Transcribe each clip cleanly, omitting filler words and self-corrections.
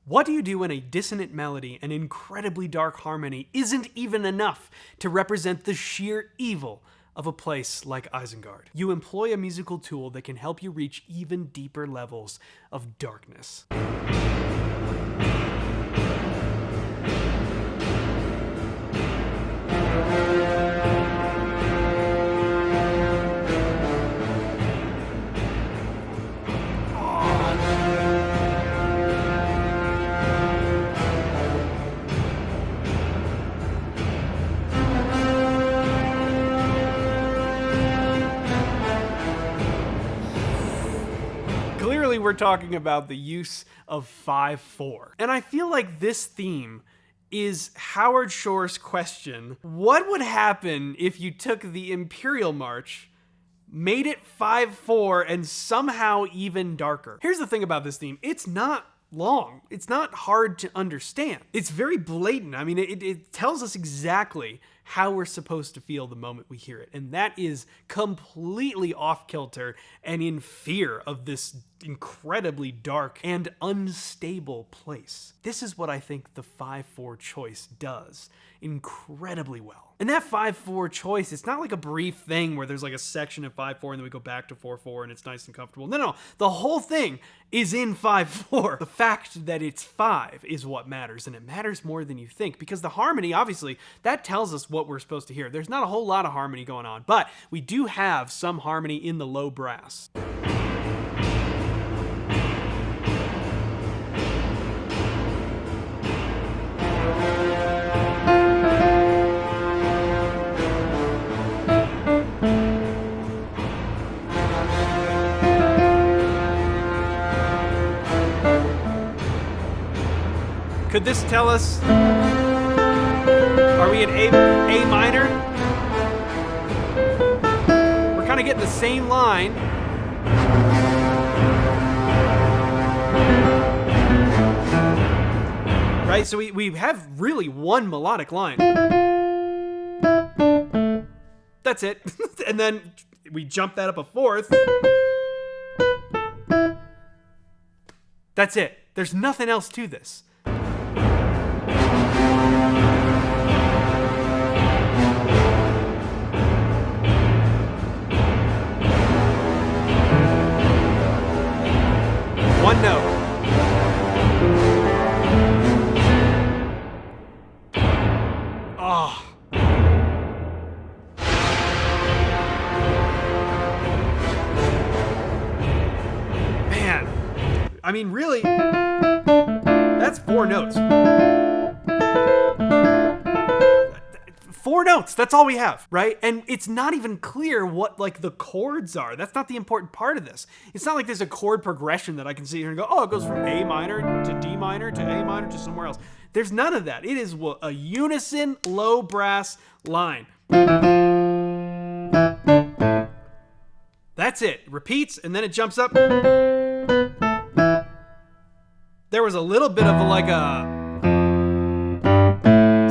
What do you do when a dissonant melody and incredibly dark harmony isn't even enough to represent the sheer evil of a place like Isengard? You employ a musical tool that can help you reach even deeper levels of darkness. Clearly, we're talking about the use of 5/4. And I feel like this theme is Howard Shore's question: what would happen if you took the Imperial March, made it 5/4, and somehow even darker? Here's the thing about this theme. It's not long. It's not hard to understand. It's very blatant. I mean, it tells us exactly how we're supposed to feel the moment we hear it. And that is completely off kilter and in fear of this incredibly dark and unstable place. This is what I think the 5/4 choice does incredibly well. And that 5/4 choice, it's not like a brief thing where there's like a section of 5/4 and then we go back to 4/4 and it's nice and comfortable. No. The whole thing is in 5/4. The fact that it's 5 is what matters, and it matters more than you think, because the harmony, obviously, that tells us what we're supposed to hear. There's not a whole lot of harmony going on, but we do have some harmony in the low brass. Could this tell us, are we in A minor? We're kind of getting the same line. Right, so we have really one melodic line. That's it. And then we jump that up a fourth. That's it. There's nothing else to this. One note. Oh. Man. I mean, really, that's 4 notes. 4 notes, that's all we have, right? And it's not even clear what, like, the chords are. That's not the important part of this. It's not like there's a chord progression that I can see here and go, oh, it goes from A minor to D minor to A minor to somewhere else. There's none of that. It is a unison low brass line. That's it. It repeats, and then it jumps up. There was a little bit of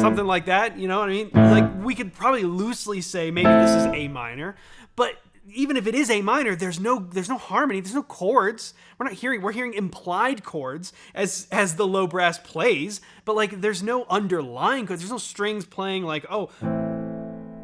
something like that, you know what I mean? Like, we could probably loosely say maybe this is A minor, but even if it is A minor, there's no harmony, there's no chords. We're hearing implied chords as the low brass plays, but like there's no underlying chords, there's no strings playing like, oh,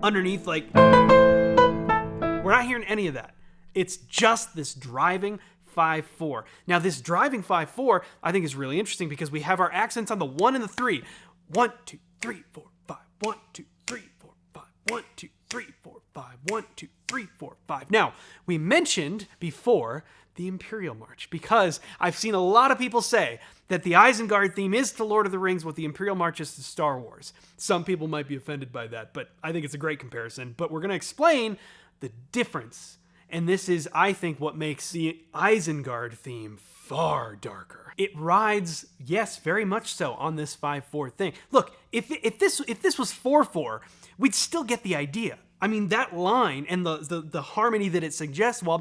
underneath, like, we're not hearing any of that. It's just this driving 5/4. Now, this driving 5/4, I think, is really interesting because we have our accents on the 1 and the 3. 1, 2, 3, 4, 5. 1, 2, 3, 4, 5. 1, 2, 3, 4, 5. 1, 2, 3, 4, 5. Now, we mentioned before the Imperial March because I've seen a lot of people say that the Isengard theme is to Lord of the Rings what the Imperial March is to Star Wars. Some people might be offended by that, but I think it's a great comparison. But we're going to explain the difference. And this is, I think, what makes the Isengard theme far darker. It rides, yes, very much so, on this 5/4 thing. Look, if this was 4/4, we'd still get the idea. I mean, that line and the harmony that it suggests while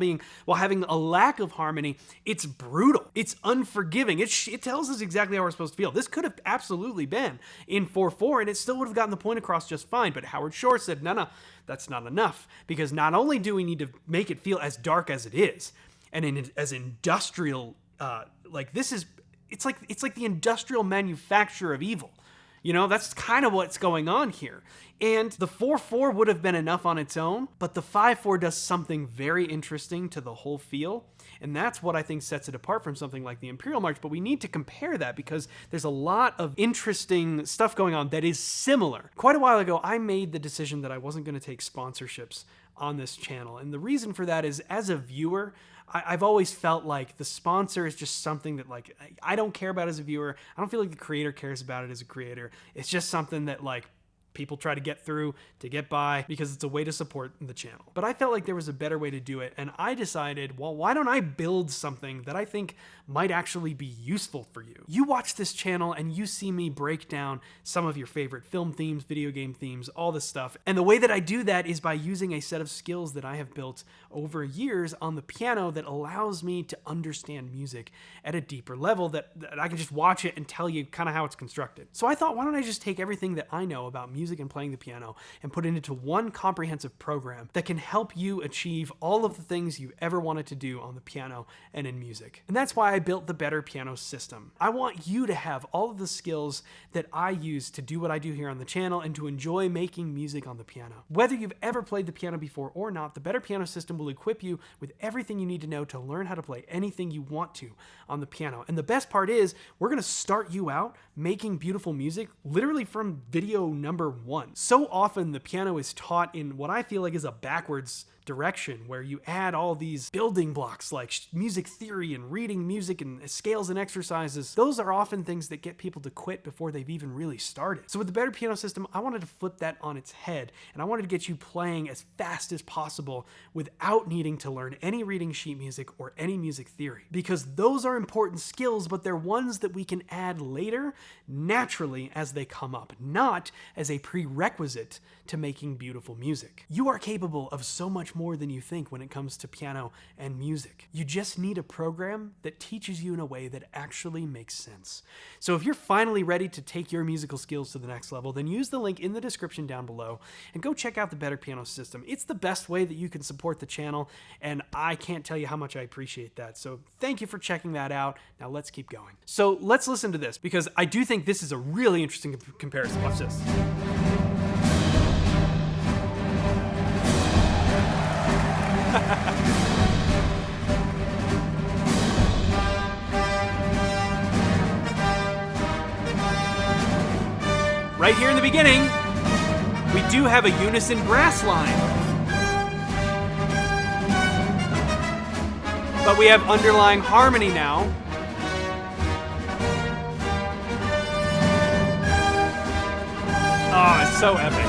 having a lack of harmony, it's brutal. It's unforgiving. It tells us exactly how we're supposed to feel. This could have absolutely been in 4/4, and it still would have gotten the point across just fine. But Howard Shore said, no, that's not enough. Because not only do we need to make it feel as dark as it is, and as industrial, like this is it's like the industrial manufacture of evil. You know, that's kind of what's going on here. And the 4/4 would have been enough on its own, but the 5/4 does something very interesting to the whole feel. And that's what I think sets it apart from something like the Imperial March. But we need to compare that because there's a lot of interesting stuff going on that is similar. Quite a while ago, I made the decision that I wasn't going to take sponsorships on this channel. And the reason for that is, as a viewer, I've always felt like the sponsor is just something that, like, I don't care about as a viewer. I don't feel like the creator cares about it as a creator. It's just something that, like, people try to get through to get by because it's a way to support the channel. But I felt like there was a better way to do it, and I decided, well, why don't I build something that I think might actually be useful for you? You watch this channel and you see me break down some of your favorite film themes, video game themes, all this stuff. And the way that I do that is by using a set of skills that I have built over years on the piano that allows me to understand music at a deeper level, that I can just watch it and tell you kind of how it's constructed. So I thought, why don't I just take everything that I know about music and playing the piano and put it into one comprehensive program that can help you achieve all of the things you ever wanted to do on the piano and in music. And that's why I built the Better Piano System. I want you to have all of the skills that I use to do what I do here on the channel and to enjoy making music on the piano. Whether you've ever played the piano before or not, the Better Piano System will equip you with everything you need to know to learn how to play anything you want to on the piano. And the best part is, we're going to start you out making beautiful music literally from video number 1. So often the piano is taught in what I feel like is a backwards direction, where you add all these building blocks like music theory and reading music and scales and exercises. Those are often things that get people to quit before they've even really started. So with the Better Piano System, I wanted to flip that on its head, and I wanted to get you playing as fast as possible without needing to learn any reading sheet music or any music theory, because those are important skills, but they're ones that we can add later naturally as they come up, not as a prerequisite to making beautiful music. You are capable of so much more than you think when it comes to piano and music. You just need a program that teaches you in a way that actually makes sense. So if you're finally ready to take your musical skills to the next level, then use the link in the description down below and go check out the Better Piano System. It's the best way that you can support the channel, and I can't tell you how much I appreciate that. So thank you for checking that out. Now let's keep going. So let's listen to this, because I do think this is a really interesting comparison. Watch this. Right here in the beginning, we do have a unison brass line, but we have underlying harmony now. Oh, it's so epic.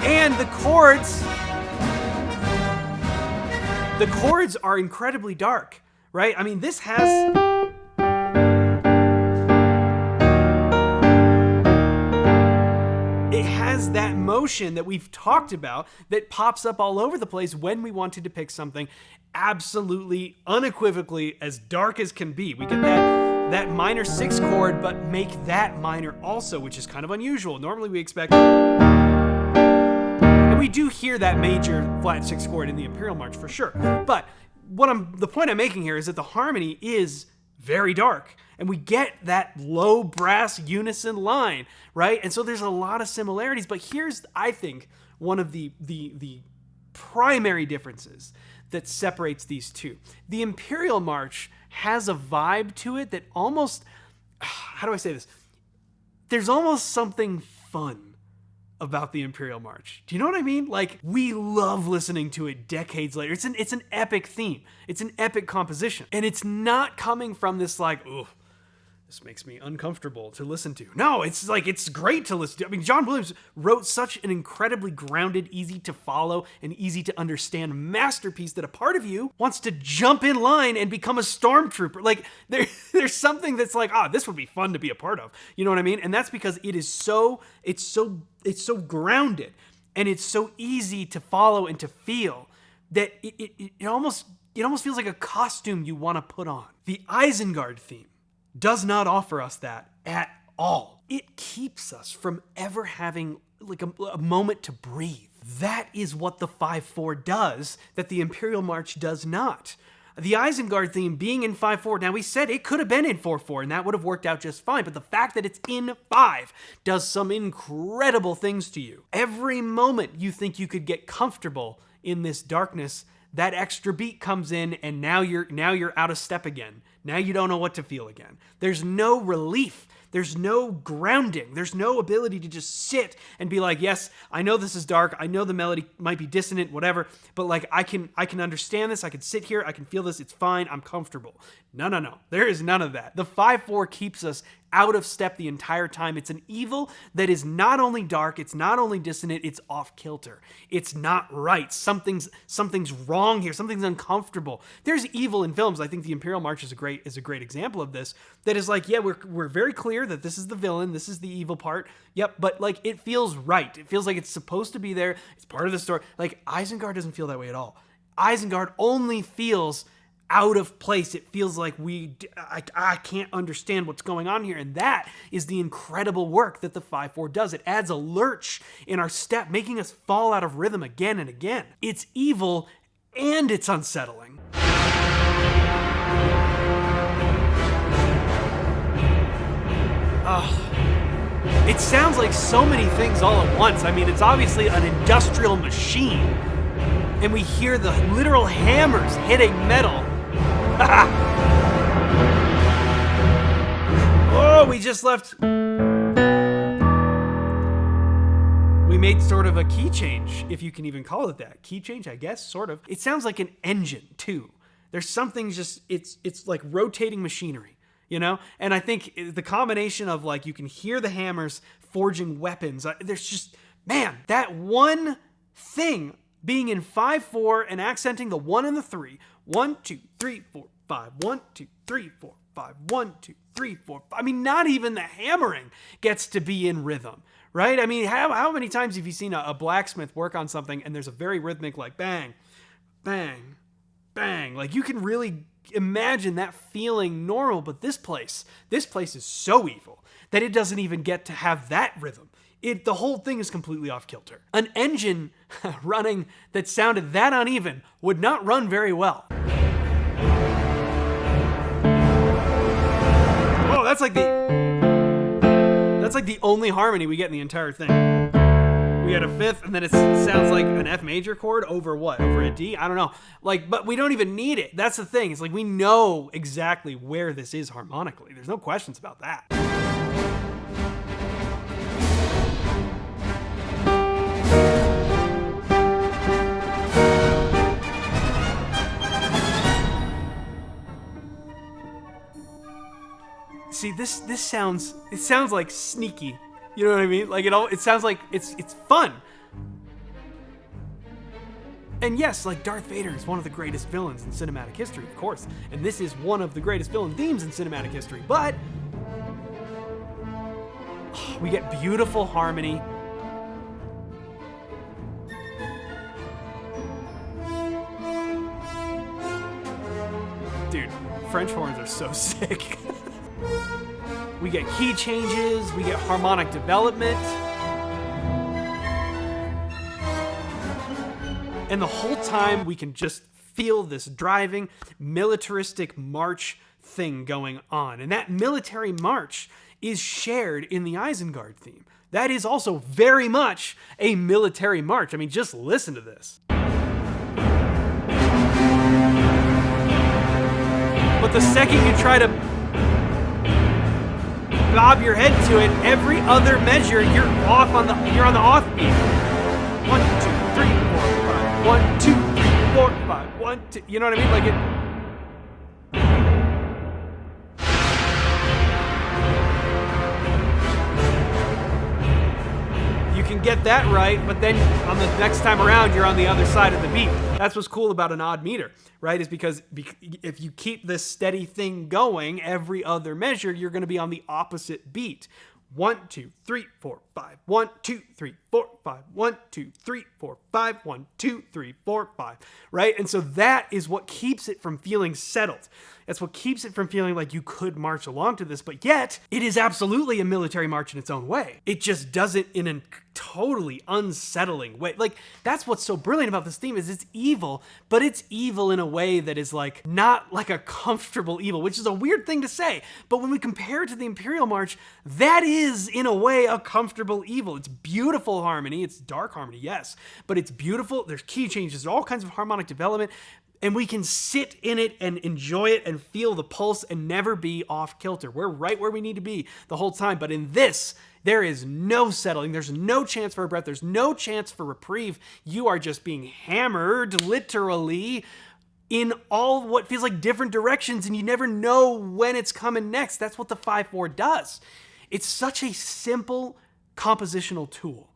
And the chords are incredibly dark, right? I mean, this has... it has that motion that we've talked about that pops up all over the place when we want to depict something absolutely, unequivocally as dark as can be. We get that minor 6 chord, but make that minor also, which is kind of unusual. Normally we expect... and we do hear that major flat 6 chord in the Imperial March for sure. But the point I'm making here is that the harmony is very dark, and we get that low brass unison line, right? And so there's a lot of similarities, but here's, I think, one of the primary differences that separates these two. The Imperial March has a vibe to it that almost, how do I say this? There's almost something fun about the Imperial March. Do you know what I mean? Like, we love listening to it decades later. It's an epic theme. It's an epic composition. And it's not coming from this like, ooh, this makes me uncomfortable to listen to. No, it's like, it's great to listen to. I mean, John Williams wrote such an incredibly grounded, easy to follow, and easy to understand masterpiece that a part of you wants to jump in line and become a stormtrooper. Like, there's something that's like, this would be fun to be a part of. You know what I mean? And that's because it's so grounded, and it's so easy to follow and to feel that it almost feels like a costume you want to put on. The Isengard theme does not offer us that at all. It keeps us from ever having like a moment to breathe. That is what the 5/4 does that the Imperial March does not. The Isengard theme being in 5/4, now we said it could have been in 4/4, and that would have worked out just fine, but the fact that it's in 5 does some incredible things to you. Every moment you think you could get comfortable in this darkness, that extra beat comes in, and now you're out of step again. Now you don't know what to feel again. There's no relief. There's no grounding. There's no ability to just sit and be like, yes, I know this is dark. I know the melody might be dissonant, whatever, but like I can understand this. I can sit here. I can feel this. It's fine. I'm comfortable. No. There is none of that. The 5/4 keeps us out of step the entire time. It's an evil that is not only dark, it's not only dissonant, it's off kilter. It's not right. Something's wrong here. Something's uncomfortable. There's evil in films. I think the Imperial March is a great example of this. That is like, yeah, we're very clear that this is the villain, this is the evil part. Yep, but like it feels right. It feels like it's supposed to be there. It's part of the story. Like Isengard doesn't feel that way at all. Isengard only feels out of place. It feels like I can't understand what's going on here. And that is the incredible work that the 5/4 does. It adds a lurch in our step, making us fall out of rhythm again and again. It's evil and it's unsettling. It sounds like so many things all at once. I mean, it's obviously an industrial machine. And we hear the literal hammers hitting metal. Oh, we just left. We made sort of a key change, if you can even call it that. Key change, I guess, sort of. It sounds like an engine, too. There's something just, it's like rotating machinery, you know? And I think the combination of like, you can hear the hammers forging weapons. There's just, man, that one thing being in 5/4 and accenting the 1 and the 3. 1, 2, 3, 4, 5. 1, 2, 3, 4, 5. 1, 2, 3, 4. I mean, not even the hammering gets to be in rhythm, right? I mean, how many times have you seen a blacksmith work on something and there's a very rhythmic like bang, bang, bang? Like you can really imagine that feeling normal, but this place is so evil that it doesn't even get to have that rhythm. The whole thing is completely off kilter. An engine running that sounded that uneven would not run very well. Oh, that's like the only harmony we get in the entire thing. We had a fifth, and then it sounds like an F major chord over what? Over a D? I don't know. Like, but we don't even need it. That's the thing. It's like we know exactly where this is harmonically. There's no questions about that. See, it sounds like sneaky. You know what I mean? Like it sounds like it's fun. And yes, like Darth Vader is one of the greatest villains in cinematic history, of course. And this is one of the greatest villain themes in cinematic history. But we get beautiful harmony. Dude, French horns are so sick. We get key changes, we get harmonic development. And the whole time we can just feel this driving, militaristic march thing going on. And that military march is shared in the Isengard theme. That is also very much a military march. I mean, just listen to this. But the second you try to bob your head to it, every other measure you're on the offbeat. 1, 2, 3, 4, 5. 1, 2, 3, 4, 5. 1, 2. You know what I mean? Like it. You can get that right, but then on the next time around, you're on the other side of the beat. That's what's cool about an odd meter, right? Is because if you keep this steady thing going, every other measure, you're going to be on the opposite beat. 1, 2, 3, 4, 5. 1, 2, 3, 4, 5. 1, 2, 3, 4, 5. 1, 2, 3, 4, 5. Right? And so that is what keeps it from feeling settled. That's what keeps it from feeling like you could march along to this, but yet it is absolutely a military march in its own way. It just does it in a totally unsettling way. Like, that's what's so brilliant about this theme is it's evil, but it's evil in a way that is like not like a comfortable evil, which is a weird thing to say. But when we compare it to the Imperial March, that is in a way a comfortable evil. It's beautiful harmony. It's dark harmony, yes, but it's beautiful. There's key changes, all kinds of harmonic development. And we can sit in it and enjoy it and feel the pulse and never be off kilter. We're right where we need to be the whole time. But in this, there is no settling. There's no chance for a breath. There's no chance for reprieve. You are just being hammered, literally, in all what feels like different directions, and you never know when it's coming next. That's what the 5/4 does. It's such a simple compositional tool,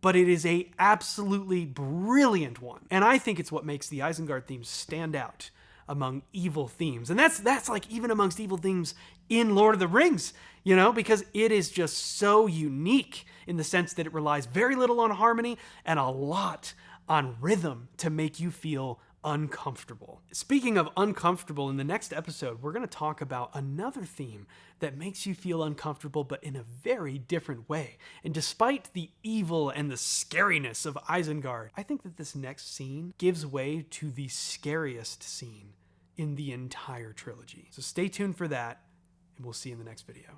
but it is a absolutely brilliant one. And I think it's what makes the Isengard theme stand out among evil themes. And that's like even amongst evil themes in Lord of the Rings, you know, because it is just so unique in the sense that it relies very little on harmony and a lot on rhythm to make you feel uncomfortable. Speaking of uncomfortable, in the next episode, we're going to talk about another theme that makes you feel uncomfortable, but in a very different way. And despite the evil and the scariness of Isengard, I think that this next scene gives way to the scariest scene in the entire trilogy. So stay tuned for that, and we'll see you in the next video.